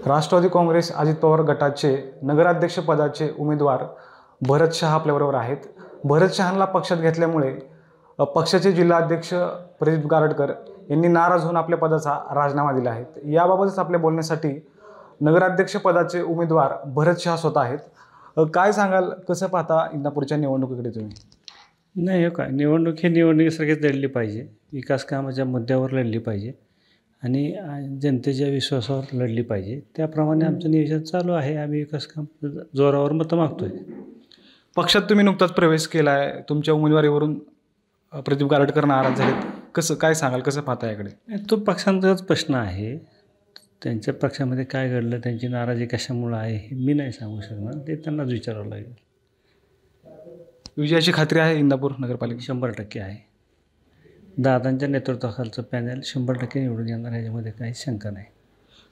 राष्ट्रवादी काँग्रेस अजित पवार गटाचे नगराध्यक्षपदाचे उमेदवार भरत शहा आपल्याबरोबर आहेत. भरत शहांना पक्षात घेतल्यामुळे पक्षाचे जिल्हाध्यक्ष प्रदीप गारटकर यांनी नाराज होऊन आपल्या पदाचा राजीनामा दिला आहे. याबाबतच आपल्या बोलण्यासाठी नगराध्यक्षपदाचे उमेदवार भरत शहा स्वतः आहेत. काय सांगाल, कसं पाहता इंदापूरच्या निवडणुकीकडे तुम्ही? नाही, हो काय, निवडणूक ही निवडणुकीसारखीच लढली पाहिजे. विकास कामाच्या मुद्द्यावर लढली पाहिजे आणि जनतेच्या विश्वासावर लढली पाहिजे. त्याप्रमाणे आमचं नियोजन चालू आहे. आम्ही विकास काम जोरावर मतं मागतोय. पक्षात तुम्ही नुकताच प्रवेश केला आहे. तुमच्या उमेदवारीवरून प्रदीप गारटकर नाराज झालेत. कसं काय सांगाल, कसं पाहता याकडे? तो पक्षांतर्गत प्रश्न आहे. त्यांच्या पक्षामध्ये काय घडलं, त्यांची नाराजी कशामुळं आहे हे मी नाही सांगू शकणार. ते त्यांनाच विचारावं लागेल. विजयाची खात्री आहे इंदापूर नगरपालिका? 100% आहे. दादांच्या नेतृत्वाखालचं पॅनल 100% निवडून येणार, ह्याच्यामध्ये काही शंका नाही.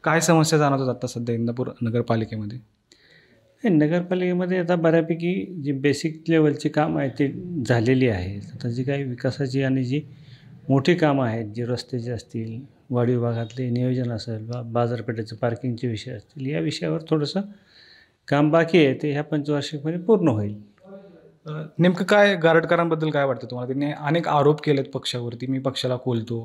काय समस्या जाणवतात आता सध्या इंदापूर नगरपालिकेमध्ये? नगरपालिकेमध्ये आता बऱ्यापैकी जी बेसिक लेवलची कामं आहेत ती झालेली आहेत. आता जी काही विकासाची आणि जी मोठी कामं आहेत, जी रस्त्याची असतील, वाडी विभागातले नियोजन असेल, बाजारपेठेचं पार्किंगचे विषय असतील, या विषयावर थोडंसं काम बाकी आहे. ते ह्या पंचवार्षिकमध्ये पूर्ण होईल. नेमकं काय गारटकरांबद्दल काय वाटतं तुम्हाला? त्यांनी अनेक आरोप केलेत पक्षावरती, मी पक्षाला कोलतो,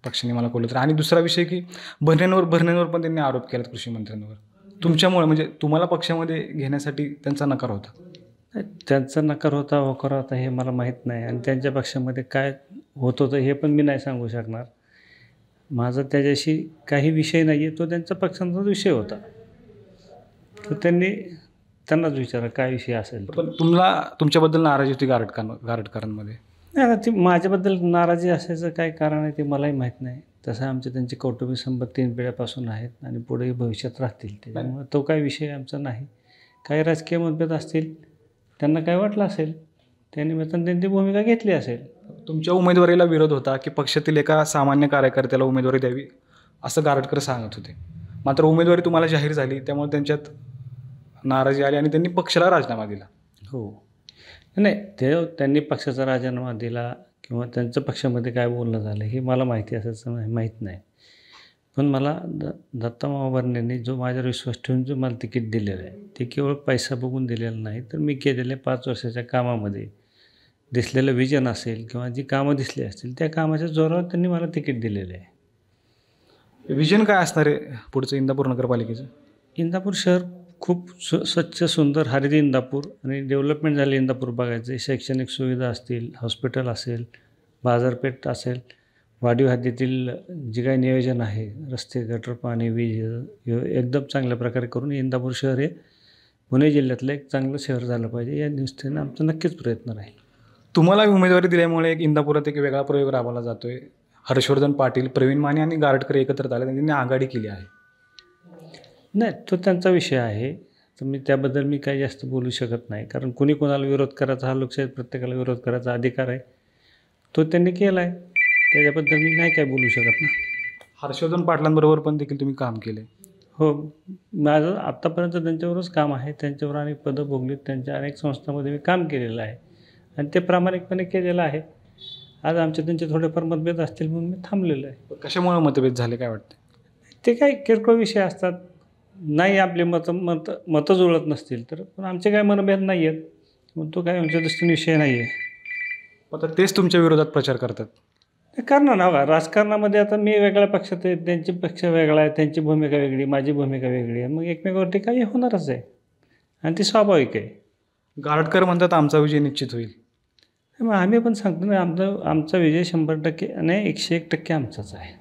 पक्षाने मला कोलतो. आणि दुसरा विषय की भरणेंवर पण त्यांनी आरोप केलेत कृषी मंत्र्यांवर. तुमच्यामुळे म्हणजे तुम्हाला पक्षामध्ये घेण्यासाठी त्यांचा नकार होता? त्यांचा नकार होता, होकार होता हे मला माहीत नाही. आणि त्यांच्या पक्षामध्ये काय होत होतं हे पण मी नाही सांगू शकणार. माझा त्याच्याशी काही विषय नाही आहे. तो त्यांचा पक्षांचा विषय होता. तो त्यांनाच विचारा काय विषय असेल. पण तुमच्याबद्दल नाराजी होती गारटकरांमध्ये? नाही, ती माझ्याबद्दल नाराजी असायचं काय कारण आहे ते मलाही माहीत नाही. तसं आमचे त्यांचे कौटुंबिक संबंध 3 पिढ्यापासून आहेत आणि पुढेही भविष्यात राहतील. त्याच्यामुळे तो काही विषय आमचा नाही. काही राजकीय मतभेद असतील, त्यांना काय वाटलं असेल, त्यानिमित्तानं त्यांची भूमिका घेतली असेल. तुमच्या उमेदवारीला विरोध होता की पक्षातील एका सामान्य कार्यकर्त्याला उमेदवारी द्यावी असं गारटकर सांगत होते. मात्र उमेदवारी तुम्हाला जाहीर झाली, त्यामुळे त्यांच्यात नाराजी आली आणि त्यांनी पक्षाला राजीनामा दिला. हो, नाही, त्यांनी पक्षाचा राजीनामा दिला किंवा त्यांचं पक्षामध्ये काय बोलणं झालं हे मला माहिती असायचं माहीत नाही. पण मला दत्तामामा भरणेंनी जो माझ्यावर विश्वास ठेवून जो मला तिकीट दिलेलं आहे ते केवळ पैसा बघून दिलेलं नाही, तर मी केलेल्या 5 वर्षाच्या कामामध्ये दिसलेलं विजन असेल किंवा जी कामं दिसली असतील त्या कामाच्या जोरावर त्यांनी मला तिकीट दिलेलं आहे. विजन काय असणार आहे पुढचं इंदापूर नगरपालिकेचं? इंदापूर शहर खूप स्वच्छ सुंदर हरित इंदापूर आणि डेव्हलपमेंट झाले इंदापूर बघायचं. शैक्षणिक सुविधा असतील, हॉस्पिटल असेल, बाजारपेठ असेल, वाढीव हद्दीतील जे काही नियोजन आहे, रस्ते, गटर, पाणी, वीज एकदम चांगल्या प्रकारे करून इंदापूर शहर हे पुणे जिल्ह्यातलं एक चांगलं शहर झालं पाहिजे या दृष्टीने आमचा नक्कीच प्रयत्न राहील. तुम्हाला उमेदवारी दिल्यामुळे इंदापुरात एक वेगळा प्रयोग राबवला जातोय. हर्षवर्धन पाटील, प्रवीण माने आणि गारटकर एकत्र आले, त्यांनी आघाडी केली आहे. नाही, तो त्यांचा विषय आहे. तर त्याबद्दल मी काही जास्त बोलू शकत नाही. कारण कुणी कोणाला विरोध करायचा, हा लोकशाहीत प्रत्येकाला विरोध करायचा अधिकार आहे. तो त्यांनी केला आहे, त्याच्याबद्दल मी नाही काय बोलू शकत ना. हर्षवर्धन पाटलांबरोबर पण देखील तुम्ही काम केले? हो, माझं आत्तापर्यंत त्यांच्यावरच काम आहे. त्यांच्यावर अनेक पदं भोगलीत, त्यांच्या अनेक संस्थांमध्ये मी काम केलेलं आहे आणि ते प्रामाणिकपणे केलेलं आहे. आज आमचे त्यांचे थोडेफार मतभेद असतील म्हणून मी थांबलेलो आहे. कशामुळे मतभेद झाले काय वाटतं? ते काही किरकोळ विषय असतात. नाही, आपले मतं जुळत नसतील तर, पण आमचे काय मनभेद नाही आहेत, मग तो काय आमच्या दृष्टीने विषय नाही आहे. आता तेच तुमच्या विरोधात प्रचार करतात? करणार ना. राजकारणामध्ये आता मी वेगळ्या पक्षात आहे, त्यांची पक्ष वेगळा आहे, त्यांची भूमिका वेगळी, माझी भूमिका वेगळी आहे. मग एकमेकावरती काही होणारच आहे आणि ती स्वाभाविक आहे. गारटकर म्हणतात आमचा विजय निश्चित होईल. मग आम्ही पण सांगतो ना, आमचा विजय 100% नाही 101% आमचाच आहे.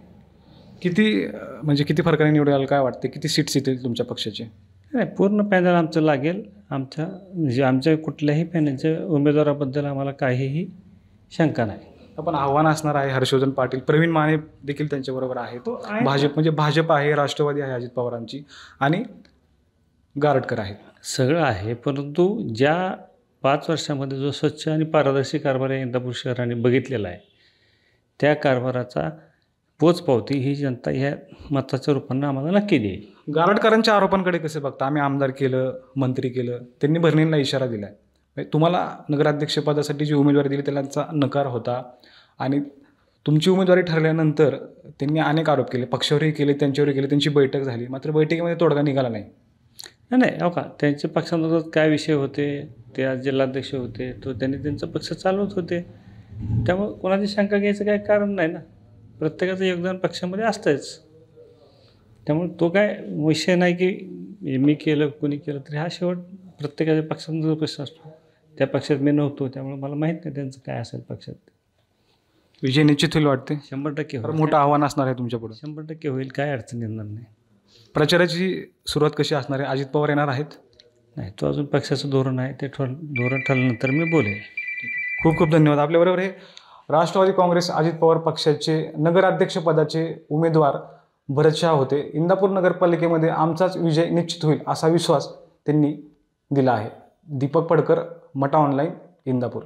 किती फरकाने निवडून याल काय वाटते? किती सीट्स येतील तुमच्या पक्षाचे? नाही, पूर्ण पॅनल आमचं लागेल. आमच्या कुठल्याही पॅनलच्या उमेदवाराबद्दल आम्हाला काहीही शंका नाही. आपण आव्हान असणार आहे. हर्षवर्धन पाटील, प्रवीण माने देखील त्यांच्याबरोबर आहेत. भाजप आहे, राष्ट्रवादी आहे अजित पवारांची, आणि गारटकर आहेत. सगळं आहे, परंतु ज्या 5 वर्षामध्ये जो स्वच्छ आणि पारदर्शी कारभार या इंदापूर शहराने बघितलेला आहे त्या कारभाराचा पोचपावती ही जनता ह्या मताच्या रूपानं आम्हाला नक्की देईल. गारटकरांच्या आरोपांकडे कसे बघता? आम्ही आमदार केलं, मंत्री केलं, त्यांनी भरणेंना इशारा दिला आहे. तुम्हाला नगराध्यक्षपदासाठी जी उमेदवारी दिली त्याचा नकार होता आणि तुमची उमेदवारी ठरल्यानंतर त्यांनी अनेक आरोप केले, पक्षावरही केले, त्यांच्यावरही केले, त्यांची बैठक झाली, मात्र बैठकीमध्ये तोडगा निघाला नाही. नाही हो का, त्यांचे पक्षांतर्गत काय विषय होते, ते आज जिल्हाध्यक्ष होते, तो त्यांनी त्यांचा पक्ष चालवत होते. त्यामुळे कोणाची शंका घ्यायचं काही कारण नाही ना. प्रत्येकाचं योगदान पक्षामध्ये असतंच. त्यामुळे तो काय विषय नाही की मी केलं कोणी केलं तरी, हा शेवट प्रत्येकाच्या पक्षाचा प्रश्न असतो. त्या पक्षात मी नव्हतो, त्यामुळे मला माहीत नाही त्यांचं काय असेल पक्षात. विजय निश्चित होईल वाटते. 100% फार होईल. मोठं आव्हान असणार आहे तुमच्यापुढे. 100% होईल, काय अडचण येणार नाही. प्रचाराची सुरुवात कशी असणार आहे? अजित पवार येणार आहेत? नाही, तो अजून पक्षाचं धोरण आहे, ते धोरण ठरल्यानंतर मी बोलेन. खूप खूप धन्यवाद. आपल्याबरोबर हे राष्ट्रवादी काँग्रेस अजित पवार पक्षाचे नगराध्यक्षपदाचे उमेदवार भरत शहा होते. इंदापूर नगरपालिकेमध्ये आमचाच विजय निश्चित होईल असा विश्वास त्यांनी दिला आहे. दीपक पडकर, मटा ऑनलाईन, इंदापूर.